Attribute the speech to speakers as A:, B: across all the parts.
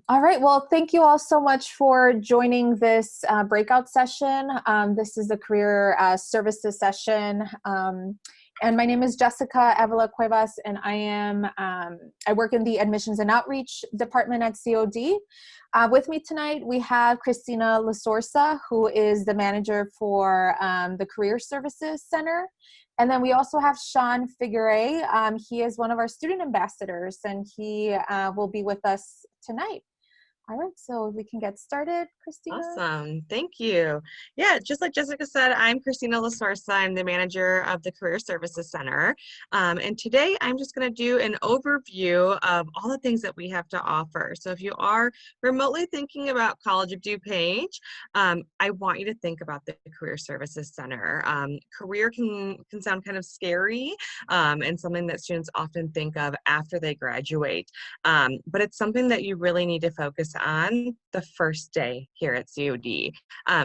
A: All right. Well, thank you all so much for joining this breakout session. This is a career services session. And my name is Jessica Avila Cuevas, and I work in the Admissions and Outreach Department at COD. With me tonight, we have Cristina Lasorsa, who is the manager for the Career Services Center. And then we also have Sean Figuere. He is one of our student ambassadors, and he will be with us tonight. All right, so we can get started, Christina.
B: Awesome, thank you. Yeah, just like Jessica said, I'm Cristina Lasorsa. I'm the manager of the Career Services Center. And today I'm just gonna do an overview of all the things that we have to offer. So if you are remotely thinking about College of DuPage, I want you to think about the Career Services Center. Career can sound kind of scary and something that students often think of after they graduate. But it's something that you really need to focus on the first day here at COD.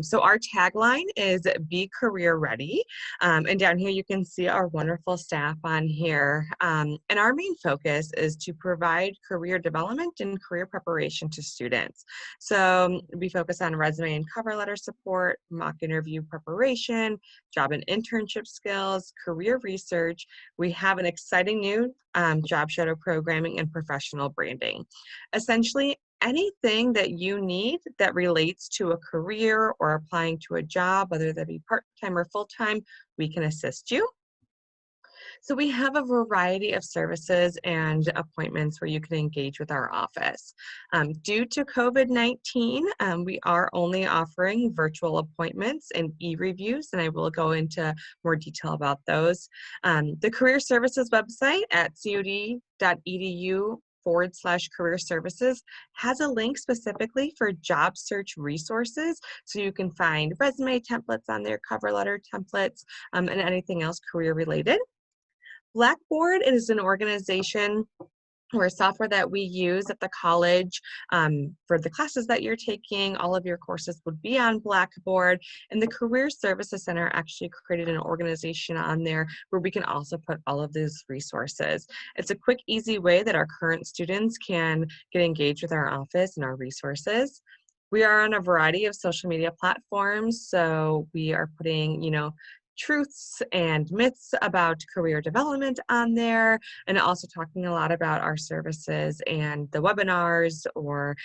B: So our tagline is Be Career Ready. And down here you can see our wonderful staff on here. And our main focus is to provide career development and career preparation to students. So we focus on resume and cover letter support, mock interview preparation, job and internship skills, career research. We have an exciting new job shadow programming and professional branding. Essentially, anything that you need that relates to a career or applying to a job, whether that be part-time or full-time, we can assist you. So we have a variety of services and appointments where you can engage with our office. Due to COVID-19, we are only offering virtual appointments and e-reviews, and I will go into more detail about those. The Career Services website at cod.edu/career services has a link specifically for job search resources. So you can find resume templates on there, cover letter templates, and anything else career related. Blackboard is an organization or software that we use at the college for the classes that you're taking. All of your courses would be on Blackboard, and the Career Services Center actually created an organization on there where we can also put all of these resources. It's a quick, easy way that our current students can get engaged with our office and our resources. We are on a variety of social media platforms, so we are putting, truths and myths about career development on there, and also talking a lot about our services and the webinars or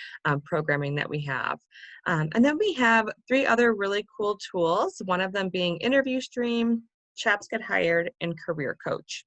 B: programming that we have. And then we have 3 other really cool tools, one of them being Interview Stream, Chaps Get Hired, and CareerCoach.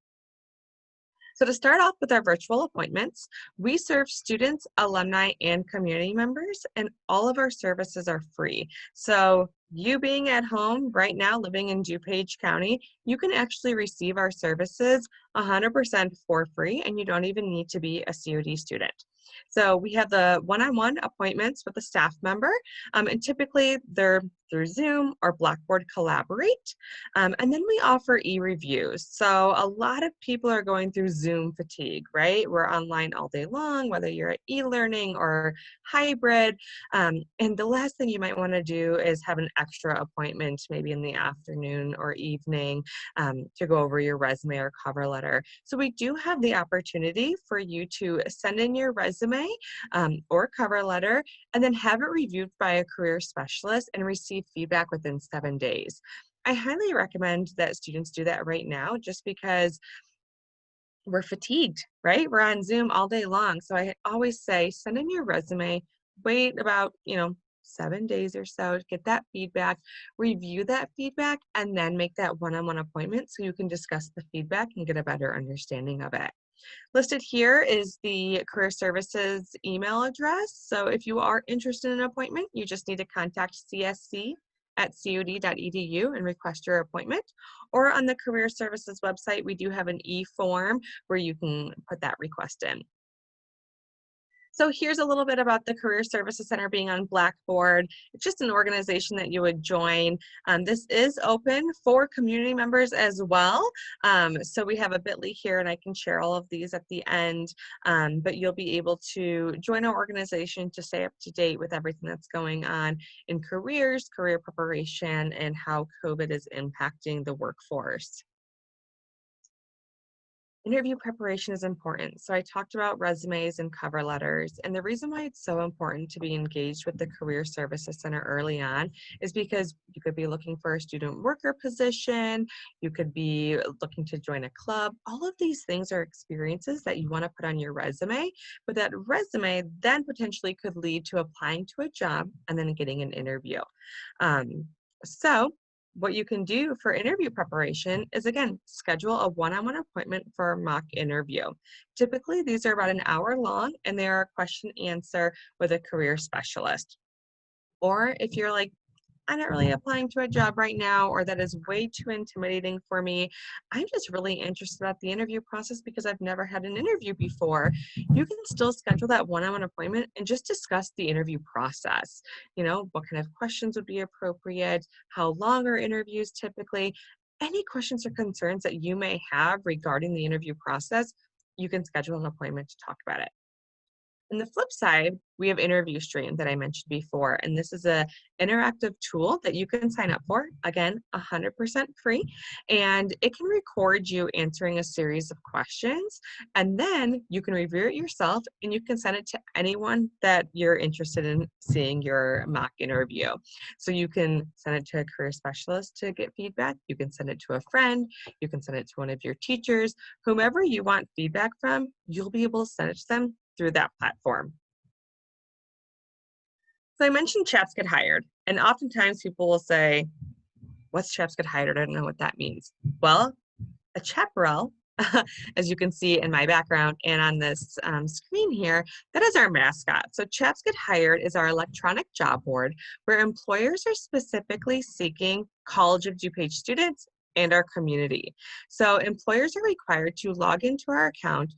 B: So to start off with our virtual appointments, we serve students, alumni, and community members, and all of our services are free. So you being at home right now, living in DuPage County, you can actually receive our services 100% for free, and you don't even need to be a COD student. So we have the one-on-one appointments with a staff member, and typically they're through Zoom or Blackboard Collaborate. And then we offer e-reviews. So a lot of people are going through Zoom fatigue, right? We're online all day long, whether you're at e-learning or hybrid. And the last thing you might want to do is have an extra appointment, maybe in the afternoon or evening, to go over your resume or cover letter. So we do have the opportunity for you to send in your resume or cover letter and then have it reviewed by a career specialist and receive feedback within 7 days. I highly recommend that students do that right now just because we're fatigued, right? We're on Zoom all day long. So I always say, send in your resume, wait about, 7 days or so to get that feedback, review that feedback, and then make that one-on-one appointment so you can discuss the feedback and get a better understanding of it. Listed here is the Career Services email address. So if you are interested in an appointment, you just need to contact csc@cod.edu and request your appointment. Or on the Career Services website, we do have an e-form where you can put that request in. So here's a little bit about the Career Services Center being on Blackboard. It's just an organization that you would join. This is open for community members as well. So we have a bit.ly here, and I can share all of these at the end. But you'll be able to join our organization to stay up to date with everything that's going on in careers, career preparation, and how COVID is impacting the workforce. Interview preparation is important. So I talked about resumes and cover letters. And the reason why it's so important to be engaged with the Career Services Center early on is because you could be looking for a student worker position, you could be looking to join a club. All of these things are experiences that you want to put on your resume, but that resume then potentially could lead to applying to a job and then getting an interview. Um, so what you can do for interview preparation is, again, schedule a one-on-one appointment for a mock interview. Typically, these are about an hour long, and they are a question answer with a career specialist. Or if you're like, I'm not really applying to a job right now, or that is way too intimidating for me, I'm just really interested about the interview process because I've never had an interview before, you can still schedule that one-on-one appointment and just discuss the interview process. You know, what kind of questions would be appropriate, how long are interviews typically, any questions or concerns that you may have regarding the interview process, you can schedule an appointment to talk about it. On the flip side, we have Interview Stream that I mentioned before, and this is a interactive tool that you can sign up for, again, 100% free, and it can record you answering a series of questions, and then you can review it yourself, and you can send it to anyone that you're interested in seeing your mock interview. So you can send it to a career specialist to get feedback, you can send it to a friend, you can send it to one of your teachers, whomever you want feedback from, you'll be able to send it to them through that platform. So I mentioned Chaps Get Hired, and oftentimes people will say, what's Chaps Get Hired? I don't know what that means. Well, a Chaparral, as you can see in my background and on this screen here, that is our mascot. So Chaps Get Hired is our electronic job board where employers are specifically seeking College of DuPage students and our community. So employers are required to log into our account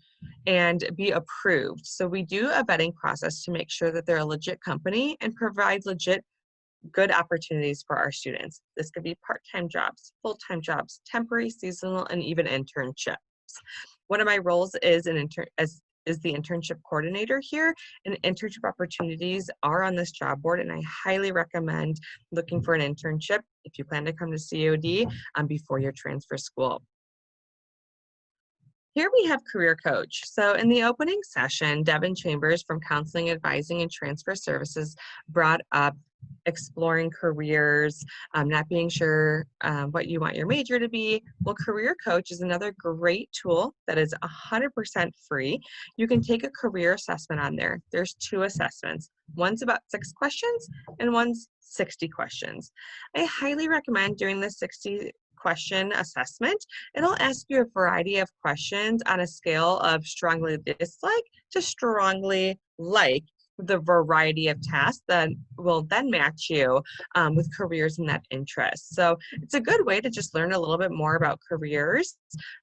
B: and be approved. So we do a vetting process to make sure that they're a legit company and provide legit good opportunities for our students. This could be part-time jobs, full-time jobs, temporary, seasonal, and even internships. One of my roles is the internship coordinator here, and internship opportunities are on this job board, and I highly recommend looking for an internship if you plan to come to COD before your transfer school. Here we have CareerCoach. So in the opening session, Devin Chambers from Counseling, Advising, and Transfer Services brought up exploring careers, not being sure what you want your major to be. Well, CareerCoach is another great tool that is 100% free. You can take a career assessment on there. There's 2 assessments. One's about 6 questions and one's 60 questions. I highly recommend doing the 60 question assessment. It'll ask you a variety of questions on a scale of strongly dislike to strongly like, the variety of tasks that will then match you with careers in that interest. So it's a good way to just learn a little bit more about careers.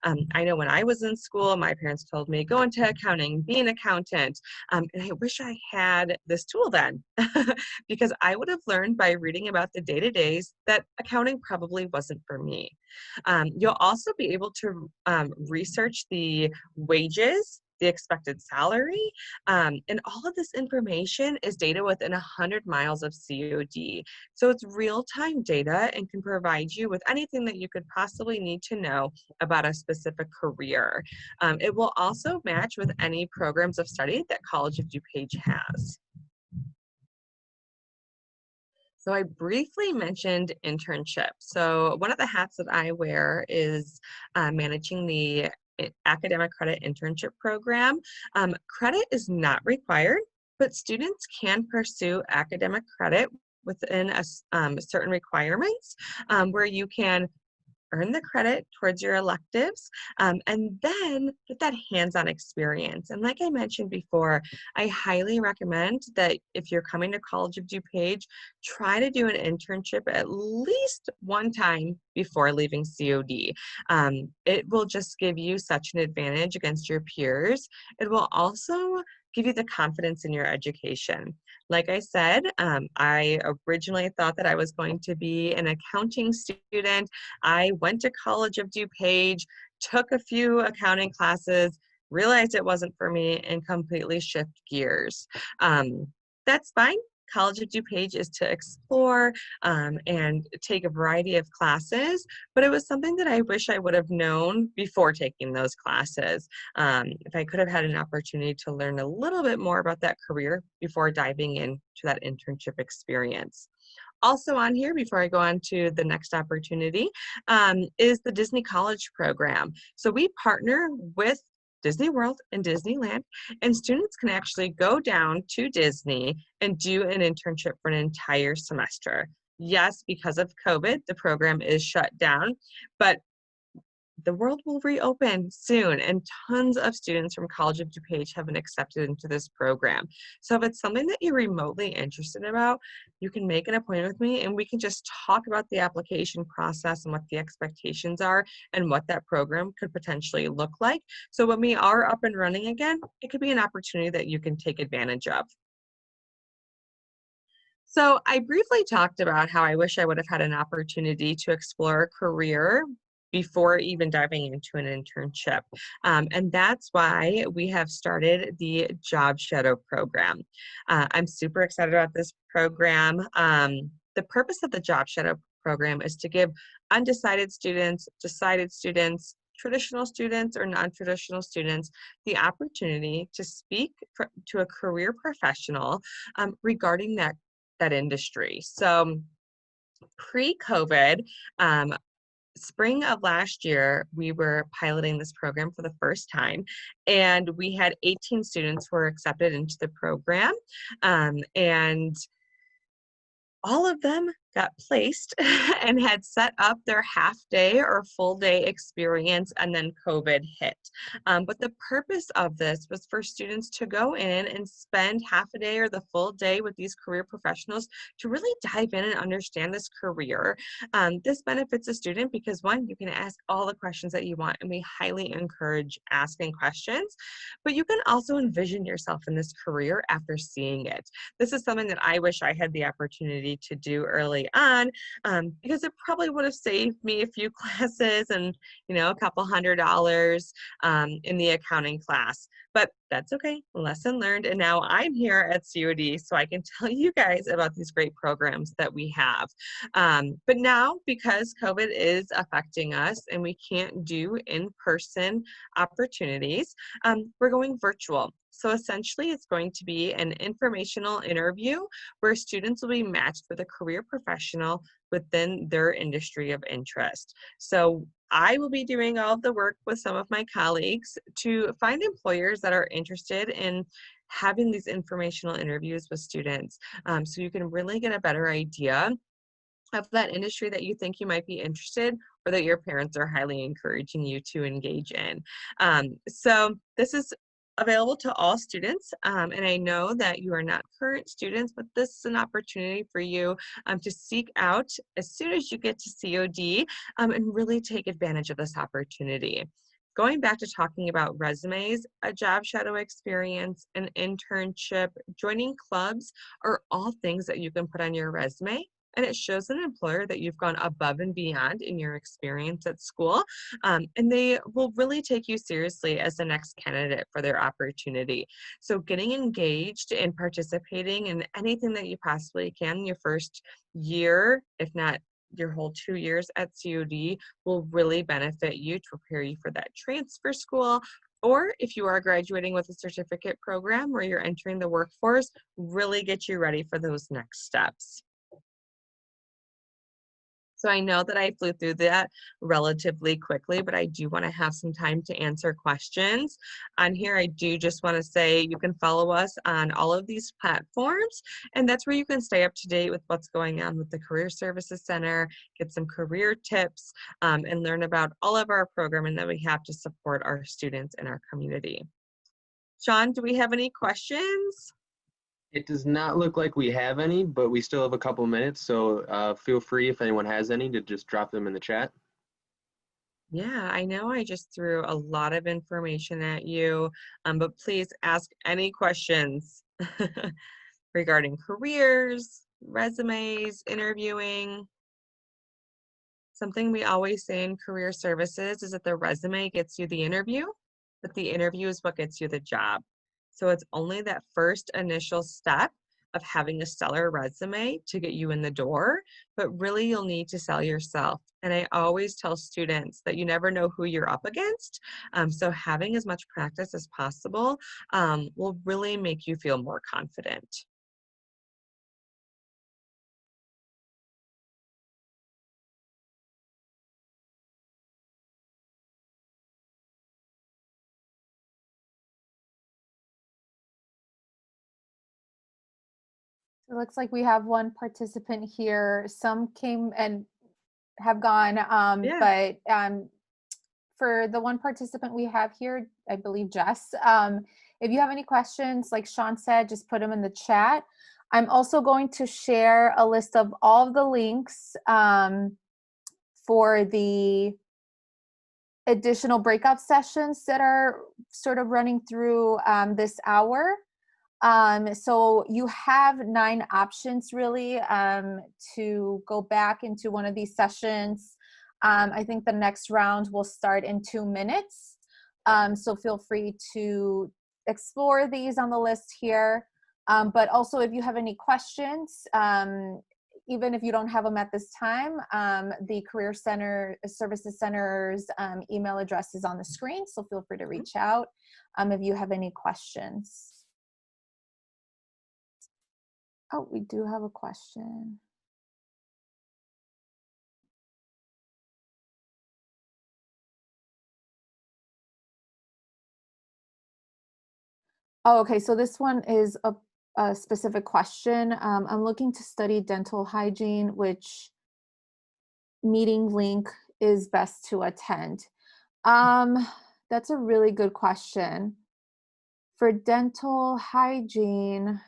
B: I know when I was in school, my parents told me, go into accounting, be an accountant. And I wish I had this tool then because I would have learned by reading about the day-to-days that accounting probably wasn't for me. You'll also be able to research the wages, the expected salary, and all of this information is data within 100 miles of COD. So it's real-time data and can provide you with anything that you could possibly need to know about a specific career. It will also match with any programs of study that College of DuPage has. So I briefly mentioned internships. So one of the hats that I wear is managing the academic credit internship program. Credit is not required, but students can pursue academic credit within certain requirements where you can earn the credit towards your electives, and then get that hands-on experience. And like I mentioned before, I highly recommend that if you're coming to College of DuPage, try to do an internship at least one time before leaving COD. It will just give you such an advantage against your peers. It will also give you the confidence in your education. Like I said, I originally thought that I was going to be an accounting student. I went to College of DuPage, took a few accounting classes, realized it wasn't for me, and completely shift gears. That's fine. College of DuPage is to explore and take a variety of classes, but it was something that I wish I would have known before taking those classes. If I could have had an opportunity to learn a little bit more about that career before diving into that internship experience. Also on here, before I go on to the next opportunity, is the Disney College program. So we partner with Disney World and Disneyland, and students can actually go down to Disney and do an internship for an entire semester. Yes, because of COVID, the program is shut down, but the world will reopen soon, and tons of students from College of DuPage have been accepted into this program. So if it's something that you're remotely interested about, you can make an appointment with me and we can just talk about the application process and what the expectations are and what that program could potentially look like. So when we are up and running again, it could be an opportunity that you can take advantage of. So I briefly talked about how I wish I would have had an opportunity to explore a career before even diving into an internship. And that's why we have started the Job Shadow program. I'm super excited about this program. The purpose of the Job Shadow program is to give undecided students, decided students, traditional students or non-traditional students the opportunity to speak to a career professional regarding that industry. So pre-COVID, spring of last year, we were piloting this program for the first time, and we had 18 students who were accepted into the program, and all of them got placed and had set up their half-day or full-day experience, and then COVID hit. But the purpose of this was for students to go in and spend half a day or the full day with these career professionals to really dive in and understand this career. This benefits a student because, one, you can ask all the questions that you want, and we highly encourage asking questions, but you can also envision yourself in this career after seeing it. This is something that I wish I had the opportunity to do early on, because it probably would have saved me a few classes and a couple $100 in the accounting class. But that's okay, lesson learned. And now I'm here at COD, so I can tell you guys about these great programs that we have. But now, because COVID is affecting us and we can't do in-person opportunities, we're going virtual. So essentially, it's going to be an informational interview where students will be matched with a career professional within their industry of interest. So I will be doing all of the work with some of my colleagues to find employers that are interested in having these informational interviews with students, so you can really get a better idea of that industry that you think you might be interested or that your parents are highly encouraging you to engage in. So this is available to all students, and I know that you are not current students, but this is an opportunity for you to seek out as soon as you get to COD, and really take advantage of this opportunity. Going back to talking about resumes, a job shadow experience, an internship, joining clubs are all things that you can put on your resume, and it shows an employer that you've gone above and beyond in your experience at school, and they will really take you seriously as the next candidate for their opportunity. So getting engaged and participating in anything that you possibly can your first year, if not your whole 2 years at COD, will really benefit you to prepare you for that transfer school, or if you are graduating with a certificate program where you're entering the workforce, really get you ready for those next steps. So I know that I flew through that relatively quickly, but I do want to have some time to answer questions. On here, I do just want to say you can follow us on all of these platforms, and that's where you can stay up to date with what's going on with the Career Services Center, get some career tips, and learn about all of our programming that we have to support our students in our community. Sean, do we have any questions?
C: It does not look like we have any, but we still have a couple minutes, so feel free if anyone has any to just drop them in the chat.
B: Yeah, I know I just threw a lot of information at you, but please ask any questions regarding careers, resumes, interviewing. Something we always say in career services is that the resume gets you the interview, but the interview is what gets you the job. So it's only that first initial step of having a stellar resume to get you in the door, but really you'll need to sell yourself. And I always tell students that you never know who you're up against. So having as much practice as possible will really make you feel more confident.
A: It looks like we have one participant here. Some came and have gone,
B: Yeah.
A: but for the one participant we have here, I believe Jess, if you have any questions, like Sean said, just put them in the chat. I'm also going to share a list of all of the links for the additional breakout sessions that are sort of running through this hour. So you have 9 options really to go back into one of these sessions. I think the next round will start in 2 minutes. So feel free to explore these on the list here. But also if you have any questions, even if you don't have them at this time, the Career Center Services Center's email address is on the screen. So feel free to reach out if you have any questions. Oh, we do have a question. Oh, okay. So this one is a specific question. I'm looking to study dental hygiene, which meeting link is best to attend? That's a really good question. For dental hygiene,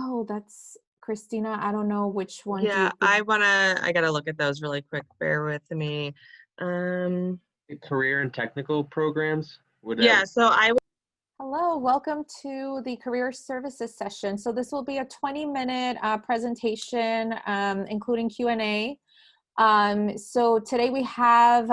A: oh, that's Christina. I don't know which one do you
B: Yeah,
A: think?
B: I gotta look at those really quick. Bear with me.
C: Career and technical programs would
B: Yeah, so I
A: Hello, welcome to the career services session. So this will be a 20-minute presentation, including Q&A. So today we have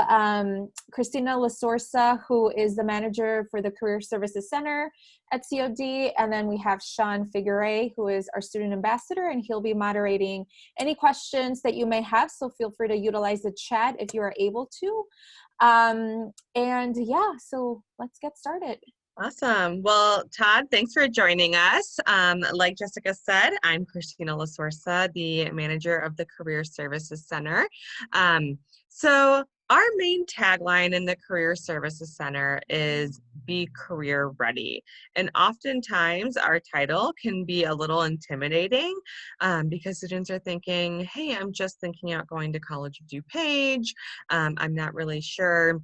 A: Christina Lasorsa, who is the manager for the Career Services Center at COD. And then we have Sean Figueres, who is our student ambassador, and he'll be moderating any questions that you may have. So feel free to utilize the chat if you are able to. And yeah, so let's get started.
B: Awesome. Well, Todd, thanks for joining us. Like Jessica said, I'm Christina Lasorsa, the manager of the Career Services Center. So our main tagline in the Career Services Center is be career ready. And oftentimes our title can be a little intimidating because students are thinking, hey, I'm just thinking about going to college of DuPage. I'm not really sure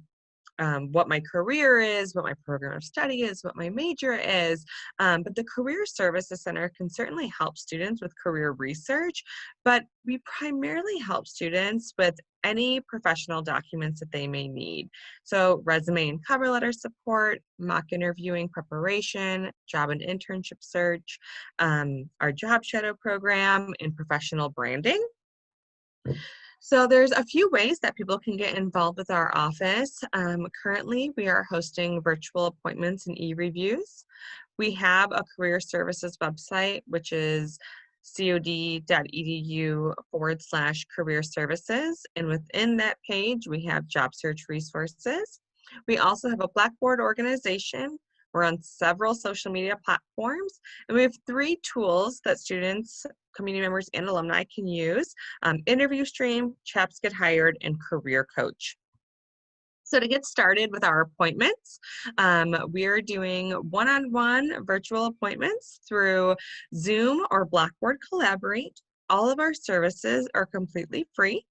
B: what my career is, what my program of study is, what my major is. But the Career Services Center can certainly help students with career research, but we primarily help students with any professional documents that they may need. So resume and cover letter support, mock interviewing preparation, job and internship search, our job shadow program, and professional branding. So there's a few ways that people can get involved with our office. Currently, we are hosting virtual appointments and e-reviews. We have a career services website, which is cod.edu/career services. And within that page, we have job search resources. We also have a Blackboard organization. We're on several social media platforms, and we have 3 tools that students, community members, and alumni can use: Interview Stream, Chaps Get Hired, and CareerCoach. So to get started with our appointments, we're doing one-on-one virtual appointments through Zoom or Blackboard Collaborate. All of our services are completely free.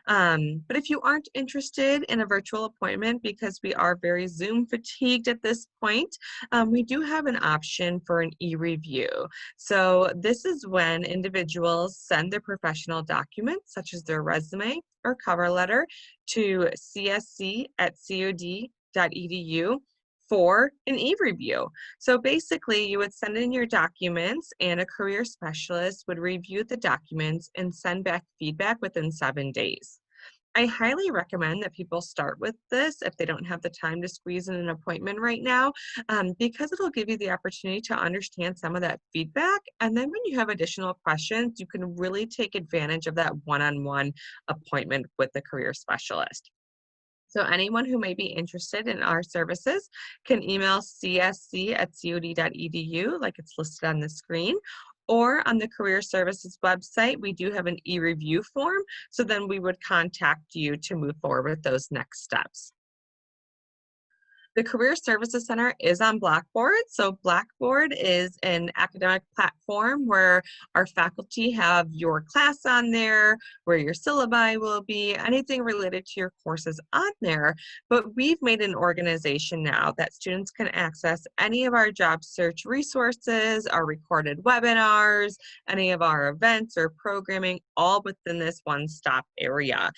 B: But if you aren't interested in a virtual appointment because we are very Zoom fatigued at this point, we do have an option for an e-review. So this is when individuals send their professional documents, such as their resume or cover letter, to csc@cod.edu for an e-review. So basically, you would send in your documents and a career specialist would review the documents and send back feedback within 7 days. I highly recommend that people start with this if they don't have the time to squeeze in an appointment right now, because it'll give you the opportunity to understand some of that feedback. And then when you have additional questions, you can really take advantage of that one-on-one appointment with the career specialist. So anyone who may be interested in our services can email csc@cod.edu, like it's listed on the screen, or on the Career Services website, we do have an e-review form, so then we would contact you to move forward with those next steps. The Career Services Center is on Blackboard. So Blackboard is an academic platform where our faculty have your class on there, where your syllabi will be, anything related to your courses on there. But we've made an organization now that students can access any of our job search resources, our recorded webinars, any of our events or programming, all within this one-stop area.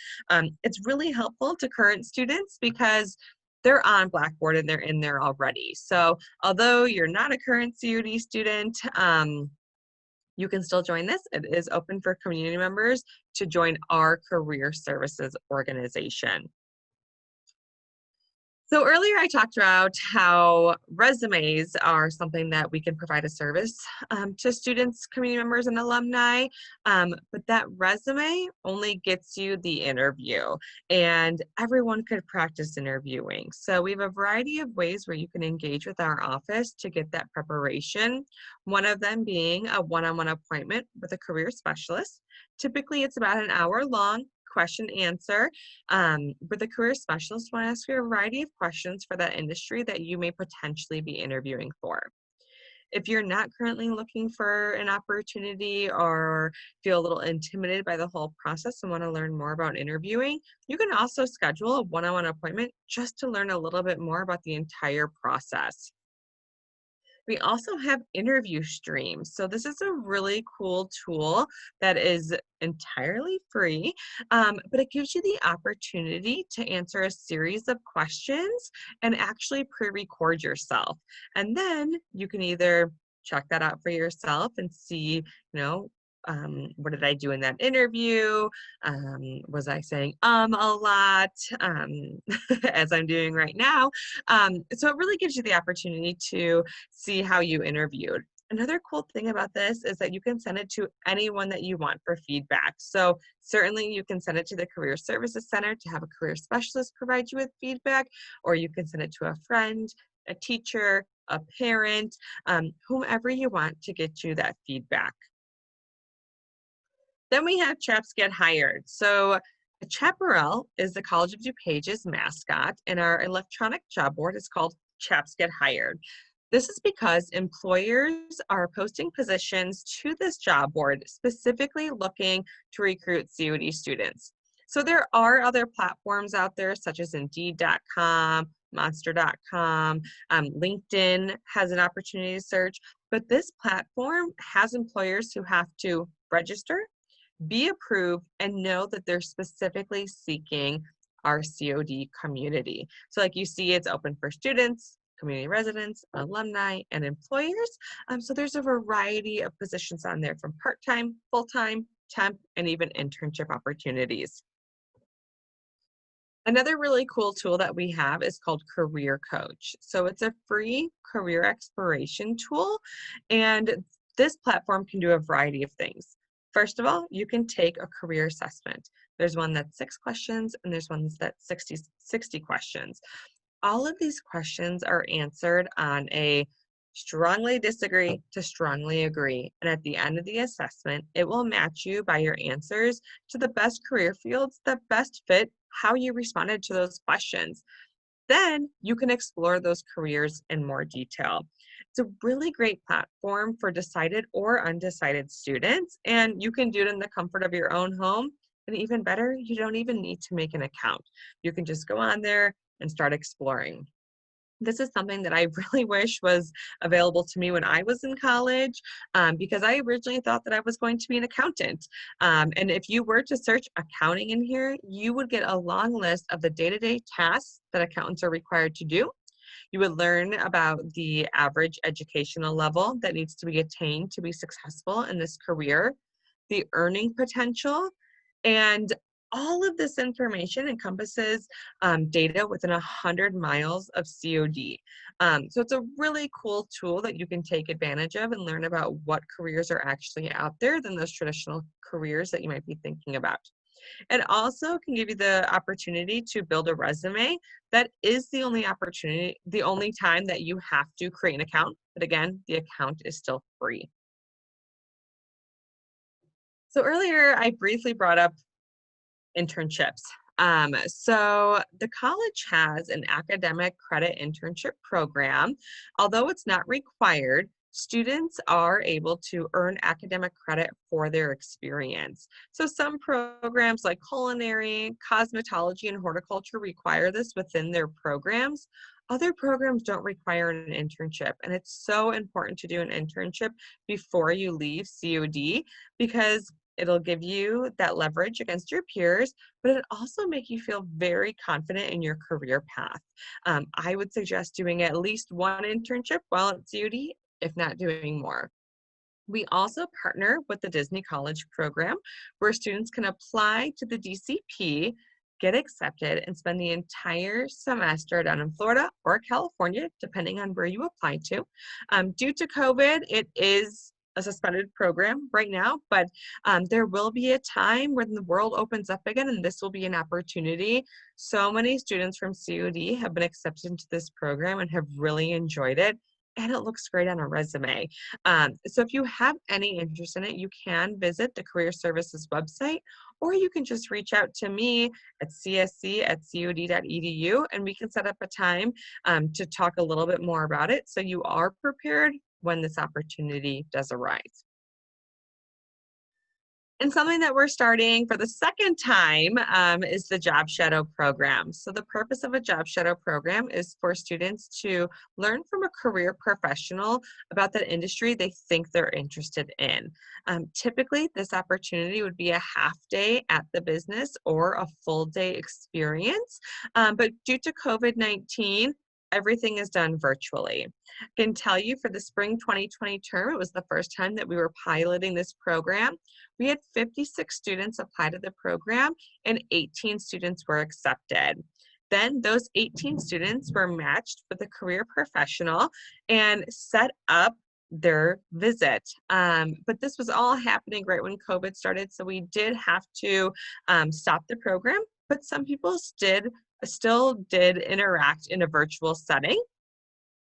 B: It's really helpful to current students because they're on Blackboard and they're in there already. So although you're not a current COD student, you can still join this. It is open for community members to join our career services organization. So earlier I talked about how resumes are something that we can provide a service to students, community members, and alumni, but that resume only gets you the interview, and everyone could practice interviewing. So we have a variety of ways where you can engage with our office to get that preparation, one of them being a one-on-one appointment with a career specialist. Typically it's about an hour long, question answer, with a career specialist. Want to ask you a variety of questions for that industry that you may potentially be interviewing for. If you're not currently looking for an opportunity or feel a little intimidated by the whole process and want to learn more about interviewing, you can also schedule a one-on-one appointment just to learn a little bit more about the entire process. We also have interview streams. So this is a really cool tool that is entirely free, but it gives you the opportunity to answer a series of questions and actually pre-record yourself. And then you can either check that out for yourself and see, what did I do in that interview? Was I saying a lot, as I'm doing right now? So it really gives you the opportunity to see how you interviewed. Another cool thing about this is that you can send it to anyone that you want for feedback. So certainly you can send it to the Career Services Center to have a career specialist provide you with feedback, or you can send it to a friend, a teacher, a parent, whomever you want to get you that feedback. Then we have Chaps Get Hired. So Chaparral is the College of DuPage's mascot, and our electronic job board is called Chaps Get Hired. This is because employers are posting positions to this job board specifically looking to recruit COD students. So there are other platforms out there such as Indeed.com, Monster.com, LinkedIn has an opportunity to search, but this platform has employers who have to register, be approved, and know that they're specifically seeking our COD community. So like you see, it's open for students, community residents, alumni, and employers. So there's a variety of positions on there from part-time, full-time, temp, and even internship opportunities. Another really cool tool that we have is called CareerCoach. So it's a free career exploration tool, and this platform can do a variety of things. First of all, you can take a career assessment. There's one that's 6 questions, and there's one that's 60 questions. All of these questions are answered on a strongly disagree to strongly agree. And at the end of the assessment, it will match you by your answers to the best career fields that best fit how you responded to those questions. Then you can explore those careers in more detail. It's a really great platform for decided or undecided students, and you can do it in the comfort of your own home. And even better, you don't even need to make an account. You can just go on there and start exploring. This is something that I really wish was available to me when I was in college, because I originally thought that I was going to be an accountant. And if you were to search accounting in here, you would get a long list of the day-to-day tasks that accountants are required to do. You would learn about the average educational level that needs to be attained to be successful in this career, the earning potential, and all of this information encompasses data within 100 miles of COD. So it's a really cool tool that you can take advantage of and learn about what careers are actually out there than those traditional careers that you might be thinking about. It also can give you the opportunity to build a resume. That is the only opportunity, the only time that you have to create an account. But again, the account is still free. So earlier, I briefly brought up internships. So the college has an academic credit internship program. Although it's not required, students are able to earn academic credit for their experience. So some programs like culinary, cosmetology, and horticulture require this within their programs. Other programs don't require an internship, and it's so important to do an internship before you leave COD because it'll give you that leverage against your peers, but it also make you feel very confident in your career path. I would suggest doing at least one internship while at COD, if not doing more. We also partner with the Disney College program where students can apply to the DCP, get accepted, and spend the entire semester down in Florida or California, depending on where you apply to. Due to COVID, it is a suspended program right now, but there will be a time when the world opens up again, and this will be an opportunity. So many students from COD have been accepted into this program and have really enjoyed it, and it looks great on a resume. So if you have any interest in it, you can visit the Career Services website, or you can just reach out to me at csc@cod.edu, and we can set up a time to talk a little bit more about it so you are prepared when this opportunity does arise. And something that we're starting for the second time is the Job Shadow program. So the purpose of a Job Shadow program is for students to learn from a career professional about the industry they think they're interested in. Typically, this opportunity would be a half day at the business or a full day experience. But due to COVID-19, everything is done virtually. I can tell you for the spring 2020 term, it was the first time that we were piloting this program. We had 56 students apply to the program and 18 students were accepted. Then those 18 students were matched with a career professional and set up their visit. But this was all happening right when COVID started, so we did have to stop the program, but some people still did interact in a virtual setting.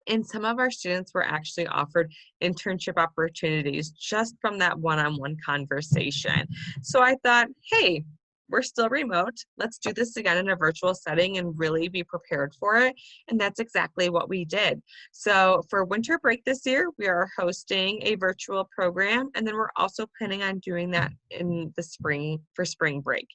B: And some of our students were actually offered internship opportunities just from that one-on-one conversation. So I thought, hey, we're still remote. Let's do this again in a virtual setting and really be prepared for it. And that's exactly what we did. So for winter break this year, we are hosting a virtual program. And then we're also planning on doing that in the spring for spring break.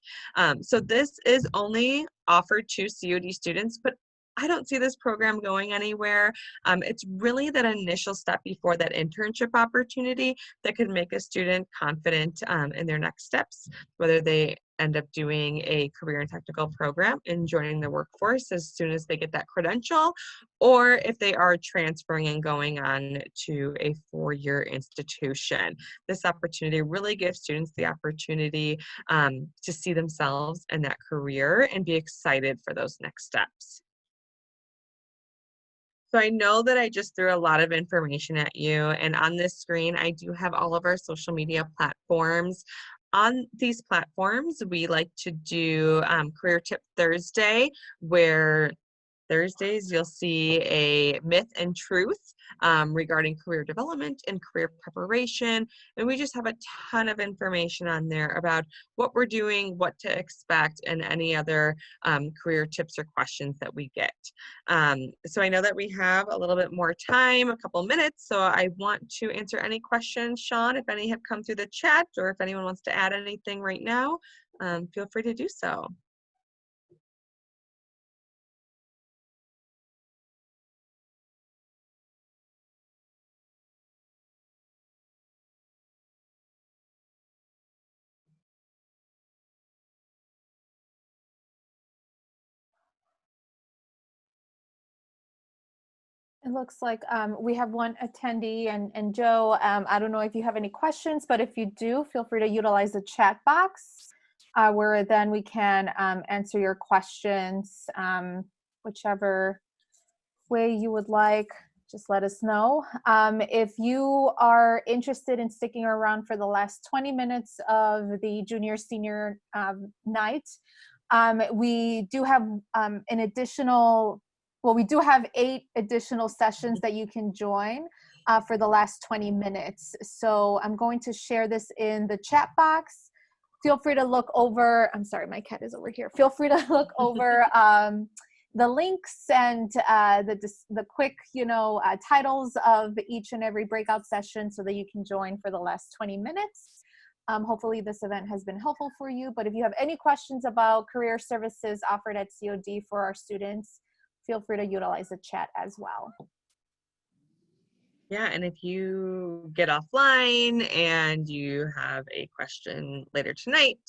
B: So this is only offered to COD students, but I don't see this program going anywhere. It's really that initial step before that internship opportunity that could make a student confident in their next steps, whether they end up doing a career and technical program and joining the workforce as soon as they get that credential, or if they are transferring and going on to a four-year institution. This opportunity really gives students the opportunity to see themselves in that career and be excited for those next steps. So I know that I just threw a lot of information at you, and on this screen, I do have all of our social media platforms. On these platforms, we like to do Career Tip Thursday, where Thursdays you'll see a myth and truth regarding career development and career preparation. And we just have a ton of information on there about what we're doing, what to expect, and any other career tips or questions that we get. So I know that we have a little bit more time, a couple minutes, so I want to answer any questions, Sean, if any have come through the chat, or if anyone wants to add anything right now, feel free to do so.
A: It looks like we have one attendee, and Joe, I don't know if you have any questions, but if you do, feel free to utilize the chat box. where then we can answer your questions, whichever way you would like. Just let us know. If you are interested in sticking around for the last 20 minutes of the junior senior night, we do have we do have 8 additional sessions that you can join for the last 20 minutes. So I'm going to share this in the chat box. Feel free to look over, I'm sorry, my cat is over here. Feel free to look over the links and the quick, titles of each and every breakout session so that you can join for the last 20 minutes. Hopefully this event has been helpful for you, but if you have any questions about career services offered at COD for our students, feel free to utilize the chat as well.
B: Yeah, and if you get offline and you have a question later tonight,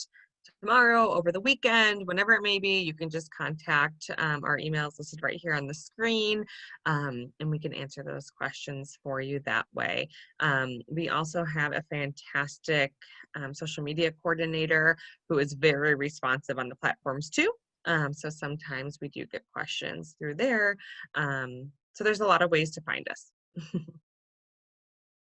B: tomorrow, over the weekend, whenever it may be, you can just contact our emails listed right here on the screen, and we can answer those questions for you that way. We also have a fantastic social media coordinator who is very responsive on the platforms too. So sometimes we do get questions through there. So there's a lot of ways to find us.